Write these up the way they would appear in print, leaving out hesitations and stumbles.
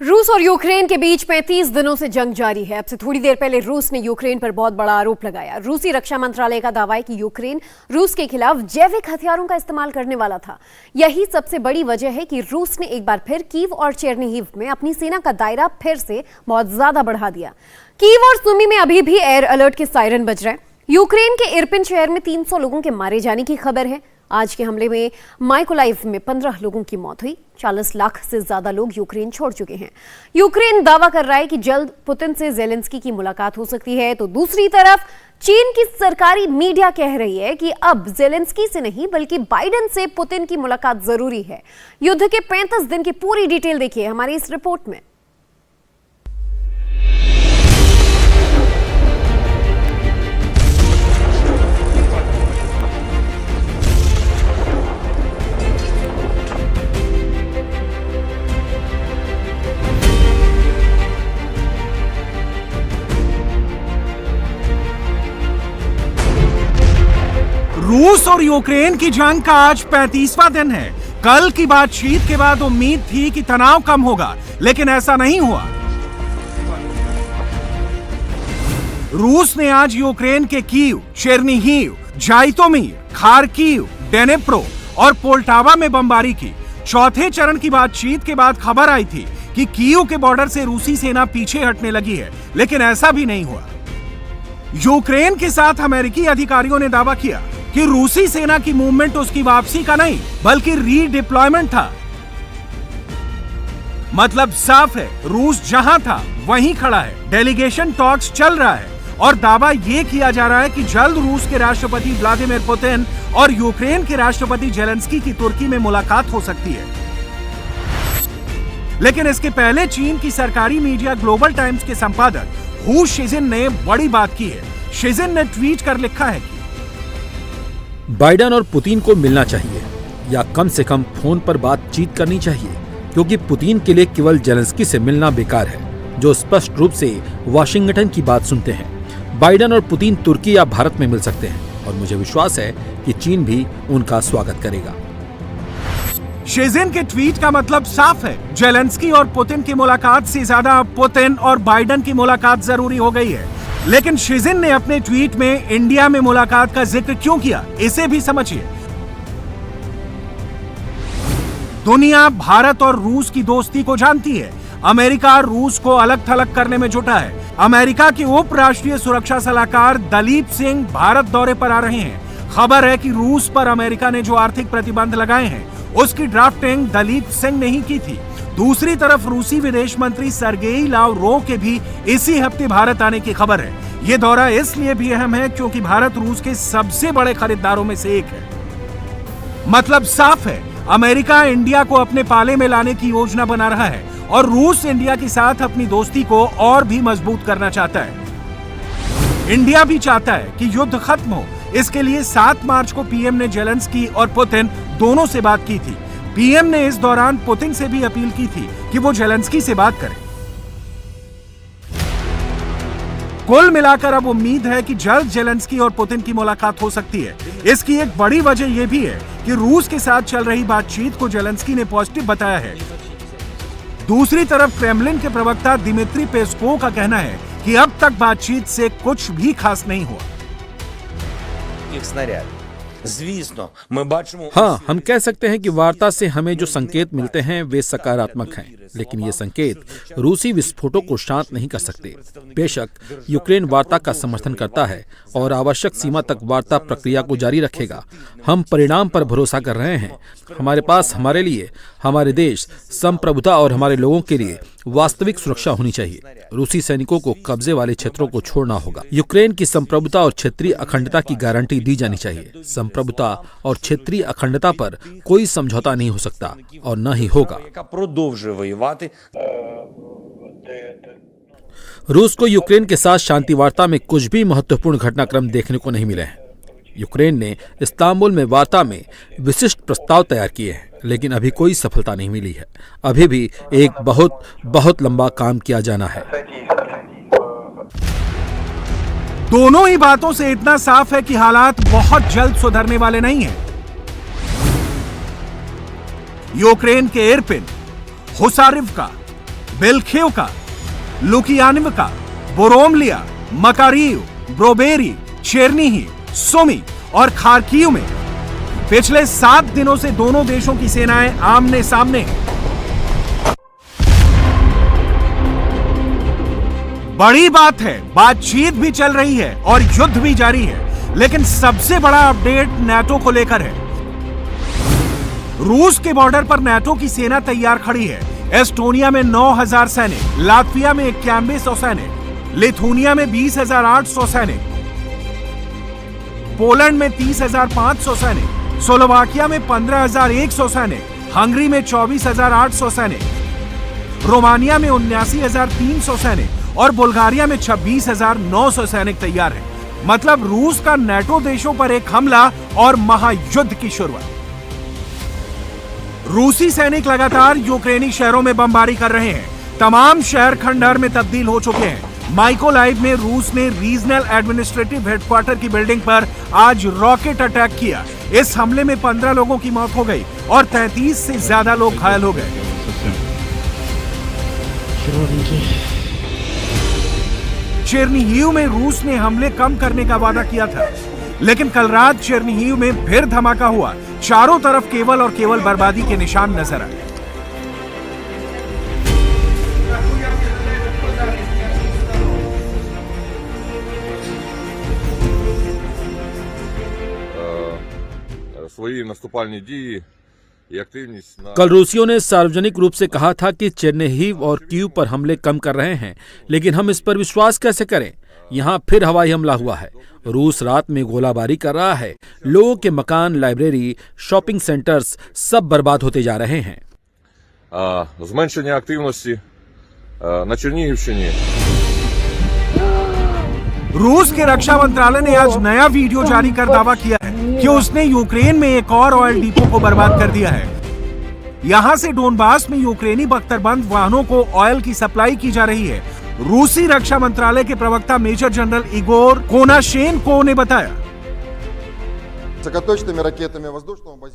रूस और यूक्रेन के बीच 35 दिनों से जंग जारी है। अब से थोड़ी देर पहले रूस ने यूक्रेन पर बहुत बड़ा आरोप लगाया। रूसी रक्षा मंत्रालय का दावा है कि यूक्रेन रूस के खिलाफ जैविक हथियारों का इस्तेमाल करने वाला था। यही सबसे बड़ी वजह है कि रूस ने एक बार फिर कीव और चेरनीहिव में अपनी सेना का दायरा फिर से बहुत ज्यादा बढ़ा दिया। कीव और सुमी में अभी भी एयर अलर्ट के सायरन बज रहे हैं। यूक्रेन के इरपिन शहर में 300 लोगों के मारे जाने की खबर है। आज के हमले में माइकोलाइव में 15 लोगों की मौत हुई। 40 लाख से ज्यादा लोग यूक्रेन छोड़ चुके हैं। यूक्रेन दावा कर रहा है कि जल्द पुतिन से ज़ेलेंस्की की मुलाकात हो सकती है, तो दूसरी तरफ चीन की सरकारी मीडिया कह रही है कि अब ज़ेलेंस्की से नहीं बल्कि बाइडेन से पुतिन की मुलाकात जरूरी है। युद्ध के 35 दिन की पूरी डिटेल देखिए हमारी इस रिपोर्ट में। रूस और यूक्रेन की जंग का आज 35वां दिन है। कल की बातचीत के बाद उम्मीद थी कि तनाव कम होगा, लेकिन ऐसा नहीं हुआ। रूस ने आज यूक्रेन के कीव, चेरनीहिव, जाइटोमीर, खार्किव, डेनेप्रो और पोल्टावा में बमबारी की। चौथे चरण की बातचीत के बाद खबर आई थी कि कीव के बॉर्डर से रूसी सेना पीछे हटने लगी है, लेकिन ऐसा भी नहीं हुआ। यूक्रेन के साथ अमेरिकी अधिकारियों ने दावा किया कि रूसी सेना की मूवमेंट उसकी वापसी का नहीं बल्कि रीडिप्लॉयमेंट था। मतलब साफ है, रूस जहां था वहीं खड़ा है। डेलीगेशन टॉक्स चल रहा है और दावा यह किया जा रहा है कि जल्द रूस के राष्ट्रपति व्लादिमीर पुतिन और यूक्रेन के राष्ट्रपति ज़ेलेंस्की की तुर्की में मुलाकात हो सकती है। लेकिन इसके पहले चीन की सरकारी मीडिया ग्लोबल टाइम्स के संपादक हू शिजिन ने बड़ी बात की है। शिजिन ने ट्वीट कर लिखा है कि बाइडेन और पुतिन को मिलना चाहिए या कम से कम फोन पर बातचीत करनी चाहिए, क्योंकि पुतिन के लिए केवल ज़ेलेंस्की से मिलना बेकार है, जो स्पष्ट रूप से वाशिंगटन की बात सुनते हैं। बाइडेन और पुतिन तुर्की या भारत में मिल सकते हैं और मुझे विश्वास है कि चीन भी उनका स्वागत करेगा। शिजिन के ट्वीट का मतलब साफ है, ज़ेलेंस्की और पुतिन की मुलाकात से ज्यादा पुतिन और बाइडेन की मुलाकात जरूरी हो गई है। लेकिन शिजिन ने अपने ट्वीट में इंडिया में मुलाकात का जिक्र क्यों किया, इसे भी समझिए। दुनिया भारत और रूस की दोस्ती को जानती है। अमेरिका रूस को अलग थलग करने में जुटा है। अमेरिका के उप राष्ट्रीय सुरक्षा सलाहकार दलीप सिंह भारत दौरे पर आ रहे हैं। खबर है कि रूस पर अमेरिका ने जो आर्थिक प्रतिबंध लगाए हैं उसकी ड्राफ्टिंग दलीप सिंह ने ही की थी। दूसरी तरफ रूसी विदेश मंत्री सर्गेई लावरोव के भी इसी हफ्ते भारत आने की खबर है। यह दौरा इसलिए भी अहम है क्योंकि भारत रूस के सबसे बड़े खरीदारों में से एक है। मतलब साफ है, अमेरिका इंडिया को अपने पाले में लाने की योजना बना रहा है और रूस इंडिया के साथ अपनी दोस्ती को और भी मजबूत करना चाहता है। इंडिया भी चाहता है कि युद्ध खत्म हो। इसके लिए 7 मार्च को पीएम ने ज़ेलेंस्की और पुतिन दोनों से बात की थी। पीएम ने इस दौरान पुतिन से भी अपील की थी कि वो ज़ेलेंस्की से बात करें। कुल मिलाकर अब उम्मीद है कि जल्द ज़ेलेंस्की और पुतिन की मुलाकात हो सकती है। इसकी एक बड़ी वजह यह भी है कि रूस के साथ चल रही बातचीत को ज़ेलेंस्की ने पॉजिटिव बताया है। दूसरी तरफ क्रेमलिन के प्रवक्ता दिमित्री पेस्कोव का कहना है कि अब तक बातचीत से कुछ भी खास नहीं हुआ। हाँ, हम कह सकते हैं कि वार्ता से हमें जो संकेत मिलते हैं वे सकारात्मक हैं, लेकिन ये संकेत रूसी विस्फोटों को शांत नहीं कर सकते। बेशक यूक्रेन वार्ता का समर्थन करता है और आवश्यक सीमा तक वार्ता प्रक्रिया को जारी रखेगा। हम परिणाम पर भरोसा कर रहे हैं। हमारे पास हमारे लिए, हमारे देश, संप्रभुता और हमारे लोगों के लिए वास्तविक सुरक्षा होनी चाहिए। रूसी सैनिकों को कब्जे वाले क्षेत्रों को छोड़ना होगा। यूक्रेन की संप्रभुता और क्षेत्रीय अखंडता की गारंटी दी जानी चाहिए। संप्रभुता और क्षेत्रीय अखंडता पर कोई समझौता नहीं हो सकता और न ही होगा। रूस को यूक्रेन के साथ शांति वार्ता में कुछ भी महत्वपूर्ण घटनाक्रम देखने को नहीं मिले हैं। यूक्रेन ने इस्तांबुल में वार्ता में विशिष्ट प्रस्ताव तैयार किए हैं, लेकिन अभी कोई सफलता नहीं मिली है। अभी भी एक बहुत लंबा काम किया जाना है। दोनों ही बातों से इतना साफ है कि हालात बहुत जल्द सुधरने वाले नहीं हैं। यूक्रेन के इरपिन, हुसारिवका, बेल्खियोका, लुकियानिवका, बोरोमलिया, मकारीव, ब्रोबेरी, चेरनीही, सुमी और खार्किव में पिछले 7 दिनों से दोनों देशों की सेनाएं आमने सामने हैं। बड़ी बात है, बातचीत भी चल रही है और युद्ध भी जारी है, लेकिन सबसे बड़ा अपडेट नाटो को लेकर है। रूस के बॉर्डर पर नाटो की सेना तैयार खड़ी है। एस्टोनिया में 9,000 सैनिक, लातविया में 9100 सैनिक, लिथुनिया में 20,800 सैनिक, पोलैंड में 30,500 सैनिक, स्लोवाकिया में 15,100 सैनिक, हंगरी में 24,800 सैनिक, रोमानिया में 79,300 सैनिक और बुल्गारिया में 26,900 सैनिक तैयार हैं। मतलब रूस का नाटो देशों पर एक हमला और महायुद्ध की शुरुआत। रूसी सैनिक लगातार यूक्रेनी शहरों में बमबारी कर रहे हैं। तमाम शहर खंडहर में तब्दील हो चुके हैं। माइकोलाइव में रूस ने रीजनल एडमिनिस्ट्रेटिव हेडक्वार्टर की बिल्डिंग पर आज रॉकेट अटैक किया। इस हमले में 15 लोगों की मौत हो गई और 33 से ज्यादा लोग घायल हो गए। चेरनीहिव में रूस ने हमले कम करने का वादा किया था, लेकिन कल रात चेरनीहिव में फिर धमाका हुआ। चारों तरफ केवल और केवल बर्बादी के निशान नजर आए। Свої наступальні дії і активність на कल रूसियों ने सार्वजनिक रूप से कहा था कि चेरनीहिव और कीव पर हमले कम कर रहे हैं, लेकिन हम इस पर विश्वास कैसे करें? यहाँ फिर हवाई हमला हुआ है। रूस रात में गोलाबारी कर रहा है। लोगों के मकान, लाइब्रेरी, शॉपिंग सेंटर्स सब बर्बाद होते जा रहे हैं। зменшення активності на Чернігівщині. रूस के रक्षा मंत्रालय ने आज नया वीडियो जारी कर दावा किया है कि उसने यूक्रेन में एक और ऑयल डिपो को बर्बाद कर दिया है। यहां से डोनबास में यूक्रेनी बख्तरबंद वाहनों को ऑयल की सप्लाई की जा रही है। रूसी रक्षा मंत्रालय के प्रवक्ता मेजर जनरल इगोर कोनाशेन्को ने बताया,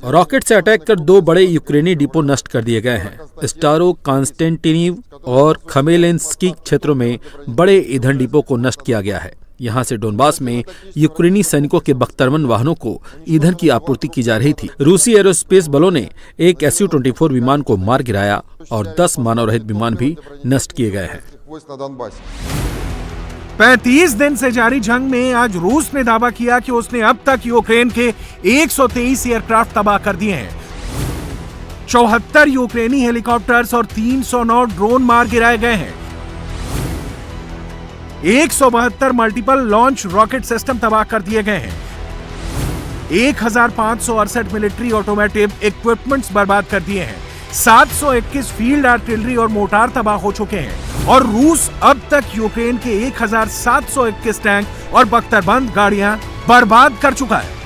रॉकेट से अटैक कर 2 बड़े यूक्रेनी डिपो नष्ट कर दिए गए हैं। स्टारो कांस्टेंटिनिव और खमेलेंस्की क्षेत्रों में बड़े ईंधन डिपो को नष्ट किया गया है। यहाँ से डोनबास में यूक्रेनी सैनिकों के बख्तरबंद वाहनों को ईंधन की आपूर्ति की जा रही थी। रूसी एरोस्पेस बलों ने एक Su-24 विमान को मार गिराया और 10 मानव रहित विमान भी नष्ट किए गए हैं। 35 दिन से जारी जंग में आज रूस ने दावा किया कि उसने अब तक यूक्रेन के 123 एयरक्राफ्ट तबाह कर दिए हैं। 74 यूक्रेनी हेलीकॉप्टर्स और 309 ड्रोन मार गिराए गए हैं। 172 मल्टीपल लॉन्च रॉकेट सिस्टम तबाह कर दिए गए हैं। 1568 मिलिट्री ऑटोमेटिव इक्विपमेंट्स बर्बाद कर दिए हैं। 721 फील्ड आर्टिलरी और मोटार तबाह हो चुके हैं और रूस अब तक यूक्रेन के 1721 टैंक और बख्तरबंद गाड़ियां बर्बाद कर चुका है।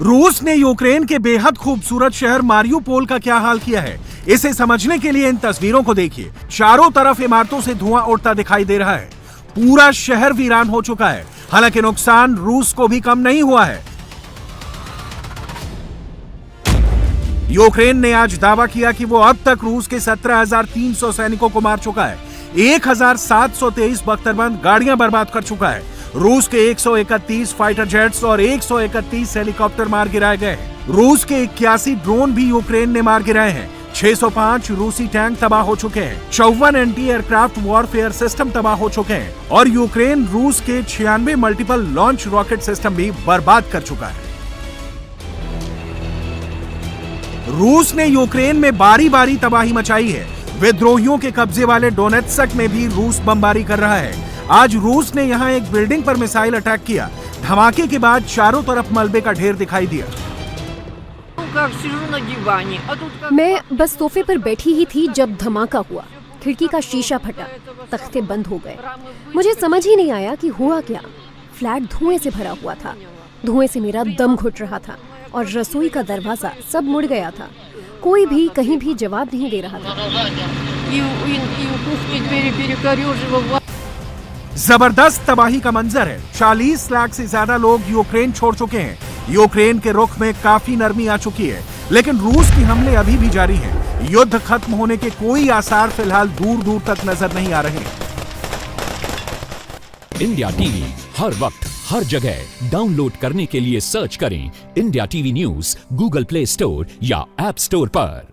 रूस ने यूक्रेन के बेहद खूबसूरत शहर मारियुपोल का क्या हाल किया है, इसे समझने के लिए इन तस्वीरों को देखिए। चारों तरफ इमारतों से धुआं उड़ता दिखाई दे रहा है। पूरा शहर वीरान हो चुका है। हालांकि नुकसान रूस को भी कम नहीं हुआ है। यूक्रेन ने आज दावा किया कि वो अब तक रूस के 17,300 सैनिकों को मार चुका है। 1,723 बख्तरबंद गाड़ियां बर्बाद कर चुका है। रूस के 131 फाइटर जेट्स और 131 हेलीकॉप्टर मार गिराए गए हैं। रूस के 81 ड्रोन भी यूक्रेन ने मार गिराए हैं। 605 रूसी टैंक तबाह हो चुके हैं। 54 एंटी एयरक्राफ्ट वॉरफेयर सिस्टम तबाह हो चुके हैं और यूक्रेन रूस के 96 मल्टीपल लॉन्च रॉकेट सिस्टम भी बर्बाद कर चुका है। रूस ने यूक्रेन में बारी बारी तबाही मचाई है। विद्रोहियों के कब्जे वाले डोनेत्स्क में भी रूस बमबारी कर रहा है। आज रूस ने यहां एक बिल्डिंग पर मिसाइल अटैक किया। धमाके के बाद चारों तरफ मलबे का ढेर दिखाई दिया। मैं बस सोफे पर बैठी ही थी जब धमाका हुआ। खिड़की का शीशा फटा, तख्ते बंद हो गए। मुझे समझ ही नहीं आया कि हुआ क्या। फ्लैट धुएं से भरा हुआ था। धुएं से मेरा दम घुट रहा था और रसोई का दरवाजा सब मुड़ गया था। कोई भी कहीं भी जवाब नहीं दे रहा था। जबरदस्त तबाही का मंजर है। 40 लाख से ज्यादा लोग यूक्रेन छोड़ चुके हैं। यूक्रेन के रुख में काफी नरमी आ चुकी है, लेकिन रूस के हमले अभी भी जारी हैं। युद्ध खत्म होने के कोई आसार फिलहाल दूर दूर तक नजर नहीं आ रहे। इंडिया टीवी हर वक्त हर जगह डाउनलोड करने के लिए सर्च करें India TV news Google play store या ऐप स्टोर पर।